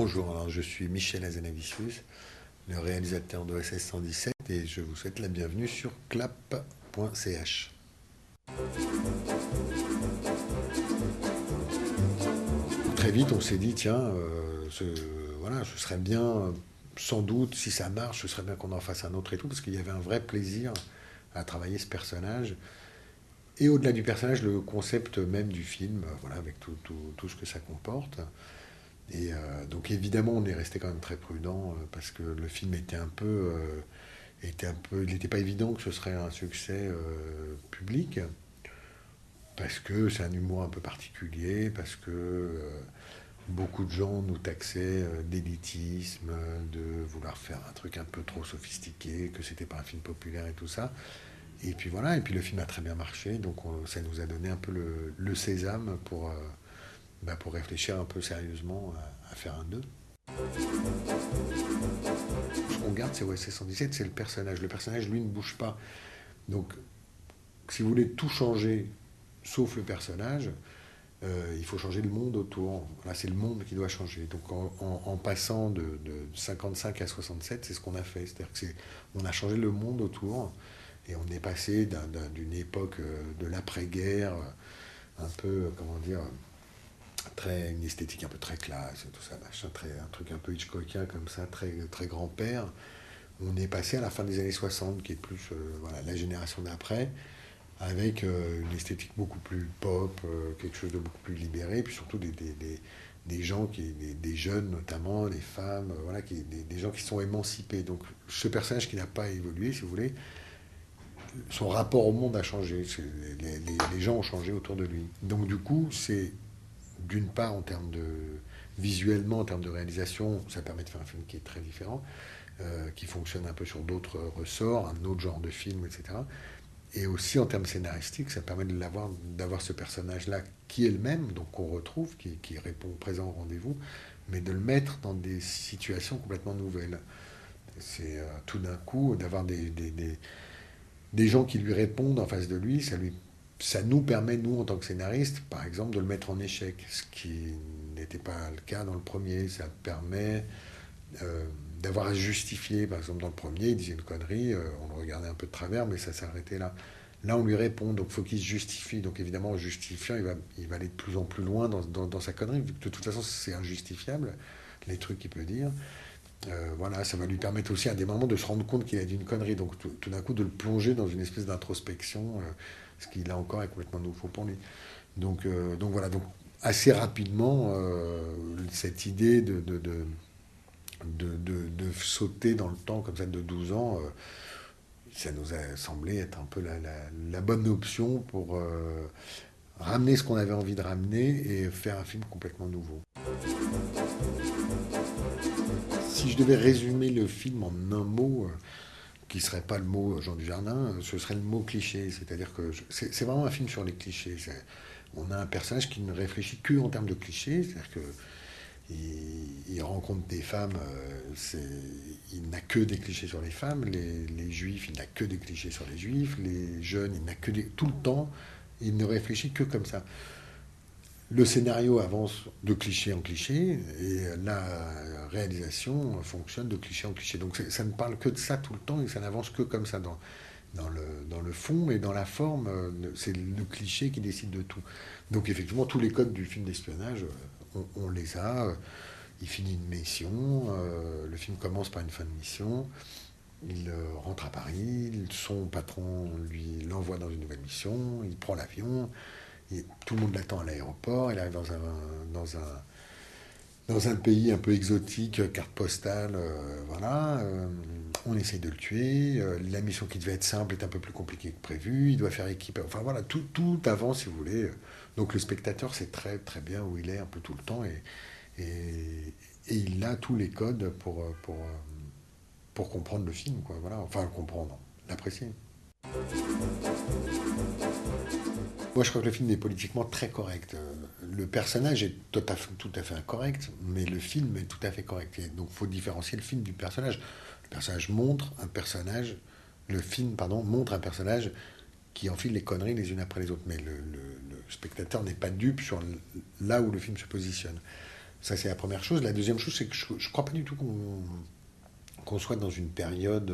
Bonjour, alors je suis Michel Hazanavicius, le réalisateur d'OSS 117 et je vous souhaite la bienvenue sur clap.ch. Très vite on s'est dit tiens, voilà, ce serait bien, sans doute si ça marche, ce serait bien qu'on en fasse un autre et tout, parce qu'il y avait un vrai plaisir à travailler ce personnage. Et au-delà du personnage, le concept même du film, voilà, avec tout ce que ça comporte. Donc évidemment, on est resté quand même très prudent parce que le film il n'était pas évident que ce serait un succès public parce que c'est un humour un peu particulier, parce que beaucoup de gens nous taxaient d'élitisme, de vouloir faire un truc un peu trop sophistiqué, que c'était pas un film populaire et tout ça. Et puis voilà, et puis le film a très bien marché, donc ça nous a donné un peu le sésame pour réfléchir un peu sérieusement à faire un 2. Ce qu'on garde, c'est OSS 117, c'est le personnage. Le personnage, lui, ne bouge pas. Donc, si vous voulez tout changer, sauf le personnage, il faut changer le monde autour. Là, c'est le monde qui doit changer. Donc, en passant de 55 à 67, c'est ce qu'on a fait. C'est-à-dire que on a changé le monde autour et on est passé d'une époque de l'après-guerre, un peu, comment dire, une esthétique un peu très classe, tout ça, machin, un truc un peu Hitchcockien comme ça, très, très grand-père. On est passé à la fin des années 60, qui est plus voilà, la génération d'après, avec une esthétique beaucoup plus pop, quelque chose de beaucoup plus libéré, puis surtout des gens, des jeunes notamment, des femmes, voilà, des gens qui sont émancipés. Donc ce personnage qui n'a pas évolué, si vous voulez, son rapport au monde a changé, les gens ont changé autour de lui. Donc du coup, c'est d'une part en termes de visuellement, en termes de réalisation, ça permet de faire un film qui est très différent, qui fonctionne un peu sur d'autres ressorts, un autre genre de film, etc. Et aussi en termes scénaristiques, ça permet d'avoir ce personnage-là qui est le même, donc qu'on retrouve, qui répond présent au rendez-vous, mais de le mettre dans des situations complètement nouvelles. C'est tout d'un coup d'avoir des gens qui lui répondent en face de lui, ça nous permet, nous, en tant que scénaristes, par exemple, de le mettre en échec, ce qui n'était pas le cas dans le premier. Ça permet d'avoir à justifier. Par exemple, dans le premier, il disait une connerie, on le regardait un peu de travers, mais ça s'arrêtait là. Là, on lui répond, donc il faut qu'il se justifie. Donc évidemment, en justifiant, il va aller de plus en plus loin dans sa connerie, vu que de toute façon, c'est injustifiable, les trucs qu'il peut dire. Voilà, ça va lui permettre aussi à des moments de se rendre compte qu'il a dit une connerie, donc tout d'un coup de le plonger dans une espèce d'introspection, ce qui là encore est complètement nouveau pour lui. Donc voilà, donc assez rapidement, cette idée de sauter dans le temps comme ça de 12 ans, ça nous a semblé être un peu la bonne option pour ramener ce qu'on avait envie de ramener et faire un film complètement nouveau. Si je devais résumer le film en un mot, qui serait pas le mot Jean Dujardin, ce serait le mot cliché. C'est-à-dire que c'est vraiment un film sur les clichés. On a un personnage qui ne réfléchit que en termes de clichés, c'est-à-dire que il rencontre des femmes, il n'a que des clichés sur les femmes, les juifs, il n'a que des clichés sur les juifs, les jeunes, il n'a que tout le temps, il ne réfléchit que comme ça. Le scénario avance de cliché en cliché et la réalisation fonctionne de cliché en cliché. Donc ça ne parle que de ça tout le temps et ça n'avance que comme ça dans le fond et dans la forme. C'est le cliché qui décide de tout. Donc effectivement, tous les codes du film d'espionnage, on les a. Il finit une mission, le film commence par une fin de mission, il rentre à Paris, son patron lui l'envoie dans une nouvelle mission, il prend l'avion, tout le monde l'attend à l'aéroport, il arrive dans un pays un peu exotique, carte postale, voilà. On essaye de le tuer. La mission qui devait être simple est un peu plus compliquée que prévu. Il doit faire équipe. Enfin voilà, tout avance si vous voulez. Donc le spectateur sait très très bien où il est un peu tout le temps et il a tous les codes pour comprendre le film, quoi. Voilà. Enfin le comprendre, l'apprécier. Moi, je crois que le film est politiquement très correct. Le personnage est tout à fait incorrect, mais le film est tout à fait correct. Et donc, il faut différencier le film du personnage. Le personnage montre un personnage, le film, pardon, montre un personnage qui enfile les conneries les unes après les autres. Mais le spectateur n'est pas dupe sur là où le film se positionne. Ça, c'est la première chose. La deuxième chose, c'est que je ne crois pas du tout qu'on soit dans une période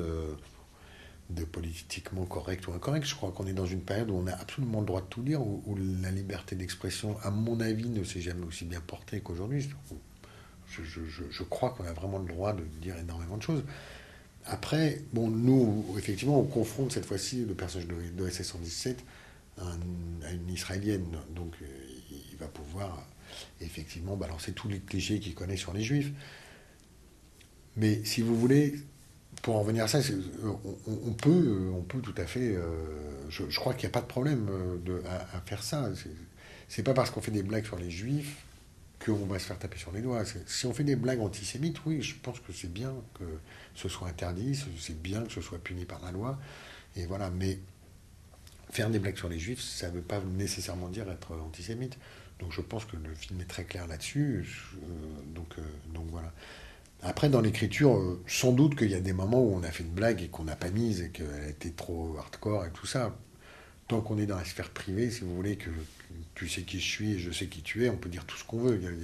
de politiquement correct ou incorrect. Je crois qu'on est dans une période où on a absolument le droit de tout dire, où la liberté d'expression, à mon avis, ne s'est jamais aussi bien portée qu'aujourd'hui. Je crois qu'on a vraiment le droit de dire énormément de choses. Après, bon, nous, effectivement, on confronte cette fois-ci le personnage de SS-117 à une Israélienne. Donc, il va pouvoir effectivement balancer tous les clichés qu'il connaît sur les Juifs. Mais si vous voulez, pour en revenir à ça, on peut tout à fait. Je crois qu'il n'y a pas de problème à faire ça. C'est pas parce qu'on fait des blagues sur les Juifs qu'on va se faire taper sur les doigts. Si on fait des blagues antisémites, oui, je pense que c'est bien que ce soit interdit, c'est bien que ce soit puni par la loi. Et voilà. Mais faire des blagues sur les Juifs, ça ne veut pas nécessairement dire être antisémite. Donc je pense que le film est très clair là-dessus. Donc voilà. Après, dans l'écriture, sans doute qu'il y a des moments où on a fait une blague et qu'on n'a pas mise et qu'elle était trop hardcore et tout ça. Tant qu'on est dans la sphère privée, si vous voulez, que tu sais qui je suis et je sais qui tu es, on peut dire tout ce qu'on veut. Il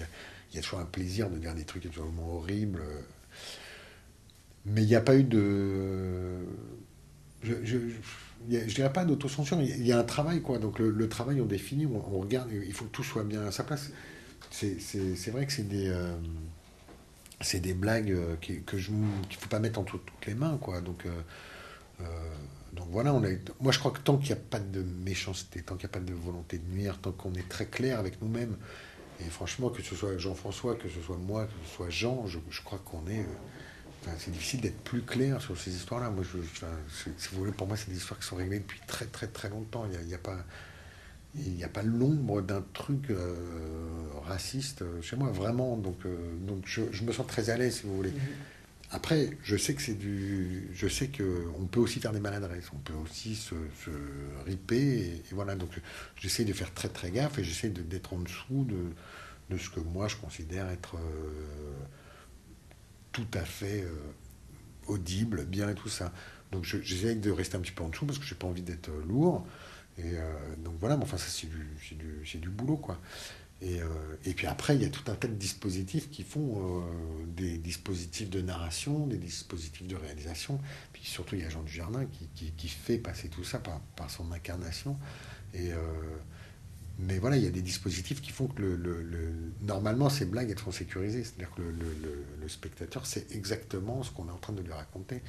y a toujours un plaisir de dire des trucs absolument horribles. Mais il n'y a pas eu de... Je dirais pas d'autocensure, il y a un travail, quoi. Donc le travail, on définit, on regarde, il faut que tout soit bien à sa place. C'est vrai que c'est des blagues qu'il ne faut pas mettre entre toutes les mains, quoi. Euh, donc voilà, moi je crois que tant qu'il n'y a pas de méchanceté, tant qu'il n'y a pas de volonté de nuire, tant qu'on est très clair avec nous-mêmes, et franchement, que ce soit Jean-François, que ce soit moi, que ce soit Jean, je crois qu'on est... enfin, c'est difficile d'être plus clair sur ces histoires-là. Moi, si vous voulez, pour moi, c'est des histoires qui sont réglées depuis très très très longtemps. Il n'y a pas l'ombre d'un truc raciste chez moi, vraiment. Donc je me sens très à l'aise, si vous voulez. Après, je sais que on peut aussi faire des maladresses, on peut aussi se riper, et voilà. Donc, j'essaie de faire très très gaffe et j'essaie d'être en dessous de ce que moi je considère être tout à fait audible, bien et tout ça. Donc, j'essaie de rester un petit peu en dessous parce que j'ai pas envie d'être lourd. Donc voilà, mais enfin ça c'est du boulot, quoi. Et puis après, il y a tout un tas de dispositifs qui font des dispositifs de narration, des dispositifs de réalisation. Puis surtout, il y a Jean Dujardin qui fait passer tout ça par son incarnation. Et, mais voilà, il y a des dispositifs qui font que normalement, ces blagues, elles sont sécurisées. C'est-à-dire que le spectateur sait exactement ce qu'on est en train de lui raconter.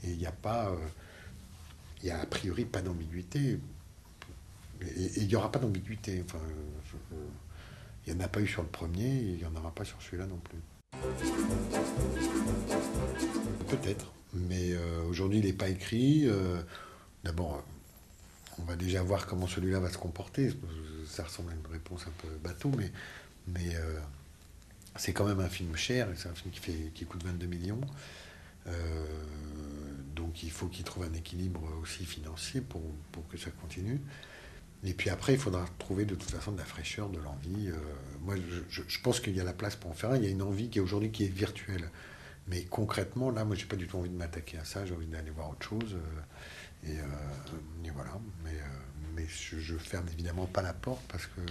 Et il n'y a pas, il y a a priori pas d'ambiguïté. Et il n'y aura pas d'ambiguïté. Enfin, il n'y en a pas eu sur le premier, et il n'y en aura pas sur celui-là non plus. Peut-être, mais aujourd'hui il n'est pas écrit. D'abord, on va déjà voir comment celui-là va se comporter. Ça ressemble à une réponse un peu bateau, mais c'est quand même un film cher, et c'est un film qui coûte 22 millions. Euh, donc il faut qu'il trouve un équilibre aussi financier pour que ça continue. Et puis après, il faudra trouver de toute façon de la fraîcheur, de l'envie. Moi, je pense qu'il y a la place pour en faire un. Il y a une envie qui est aujourd'hui qui est virtuelle. Mais concrètement, là, moi, j'ai pas du tout envie de m'attaquer à ça. J'ai envie d'aller voir autre chose. Et voilà. Mais je ferme évidemment pas la porte parce que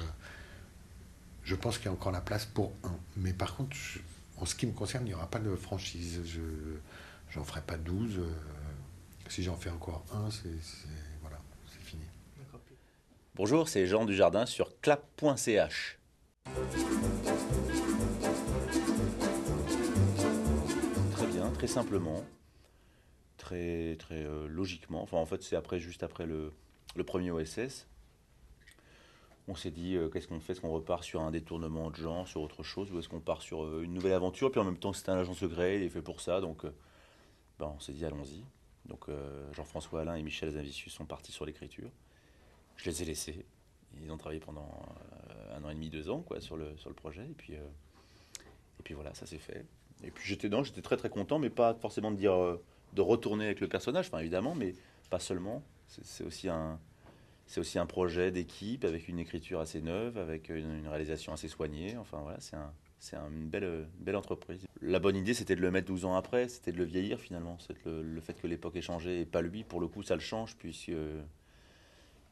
je pense qu'il y a encore la place pour un. Mais par contre, en ce qui me concerne, il n'y aura pas de franchise. J'en ferai pas 12. Si j'en fais encore un, voilà, c'est fini. Bonjour, c'est Jean Dujardin sur clap.ch. Très bien, très simplement, très, très logiquement. Enfin, en fait, c'est juste après le premier OSS. On s'est dit, qu'est-ce qu'on fait? Est-ce qu'on repart sur un détournement de genre, sur autre chose, ou est-ce qu'on part sur une nouvelle aventure? Puis en même temps, c'était un agent secret, il est fait pour ça, donc on s'est dit, allons-y. Donc Jean-François Alain et Michel Azanavicius sont partis sur l'écriture. Je les ai laissés. Ils ont travaillé pendant 1 an et demi, 2 ans, quoi, sur le projet. Et puis voilà, ça s'est fait. Et puis j'étais très très content, mais pas forcément de dire de retourner avec le personnage, enfin évidemment, mais pas seulement. C'est aussi un projet d'équipe avec une écriture assez neuve, avec une réalisation assez soignée. Enfin voilà, une belle entreprise. La bonne idée, c'était de le mettre 12 ans après, c'était de le vieillir finalement. C'est le fait que l'époque ait changé et pas lui, pour le coup, ça le change, puisque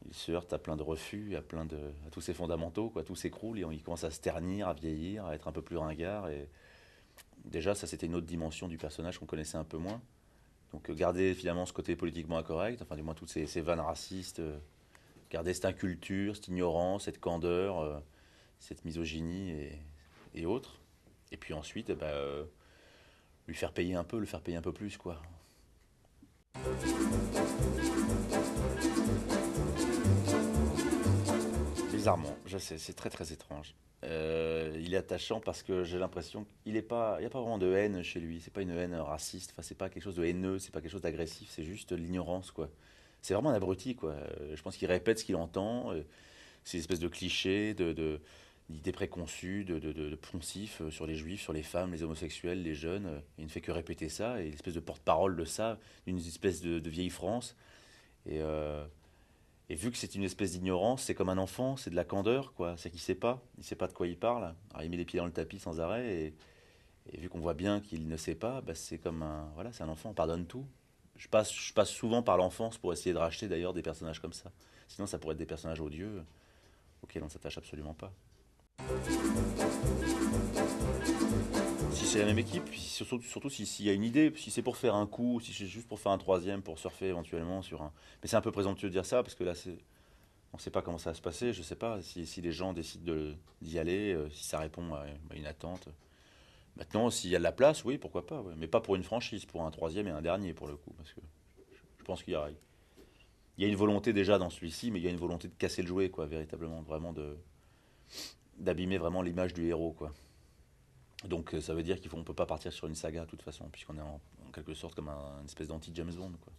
il se heurte à plein de refus, à tous ses fondamentaux, quoi. Tout s'écroule et il commence à se ternir, à vieillir, à être un peu plus ringard. Et déjà, ça, c'était une autre dimension du personnage qu'on connaissait un peu moins. Donc, garder finalement ce côté politiquement incorrect, enfin, du moins toutes ces vannes racistes, garder cette inculture, cette ignorance, cette candeur, cette misogynie et autres. Et puis ensuite, lui faire payer un peu, le faire payer un peu plus, quoi. Bizarrement, je sais, c'est très très étrange. Il est attachant parce que j'ai l'impression qu'il est pas, il n'y a pas vraiment de haine chez lui. C'est pas une haine raciste. Enfin, c'est pas quelque chose de haineux. C'est pas quelque chose d'agressif. C'est juste l'ignorance, quoi. C'est vraiment un abruti, quoi. Je pense qu'il répète ce qu'il entend. C'est une espèce de cliché, d'idées préconçues, de poncifs sur les juifs, sur les femmes, les homosexuels, les jeunes. Il ne fait que répéter ça. Et une espèce de porte-parole de ça, d'une espèce de vieille France. Et, euh, et vu que c'est une espèce d'ignorance, c'est comme un enfant, c'est de la candeur, quoi. C'est qu'il il sait pas de quoi il parle. Alors il met les pieds dans le tapis sans arrêt, et vu qu'on voit bien qu'il ne sait pas, c'est comme un, voilà, c'est un enfant, on pardonne tout. Je passe souvent par l'enfance pour essayer de racheter d'ailleurs des personnages comme ça. Sinon, ça pourrait être des personnages odieux auxquels on ne s'attache absolument pas. Si c'est la même équipe, puis surtout s'il y a une idée, si c'est pour faire un coup, si c'est juste pour faire un troisième, pour surfer éventuellement sur un. Mais c'est un peu présomptueux de dire ça, parce que là, on ne sait pas comment ça va se passer, je ne sais pas si les gens décident d'y aller, si ça répond à une attente. Maintenant, s'il y a de la place, oui, pourquoi pas, ouais. Mais pas pour une franchise, pour un troisième et un dernier, pour le coup, parce que je pense il y a une volonté déjà dans celui-ci, mais il y a une volonté de casser le jouet, quoi, véritablement, vraiment d'abîmer vraiment l'image du héros, quoi. Donc ça veut dire qu'on ne peut pas partir sur une saga de toute façon, puisqu'on est en quelque sorte comme une espèce d'anti-James Bond, quoi.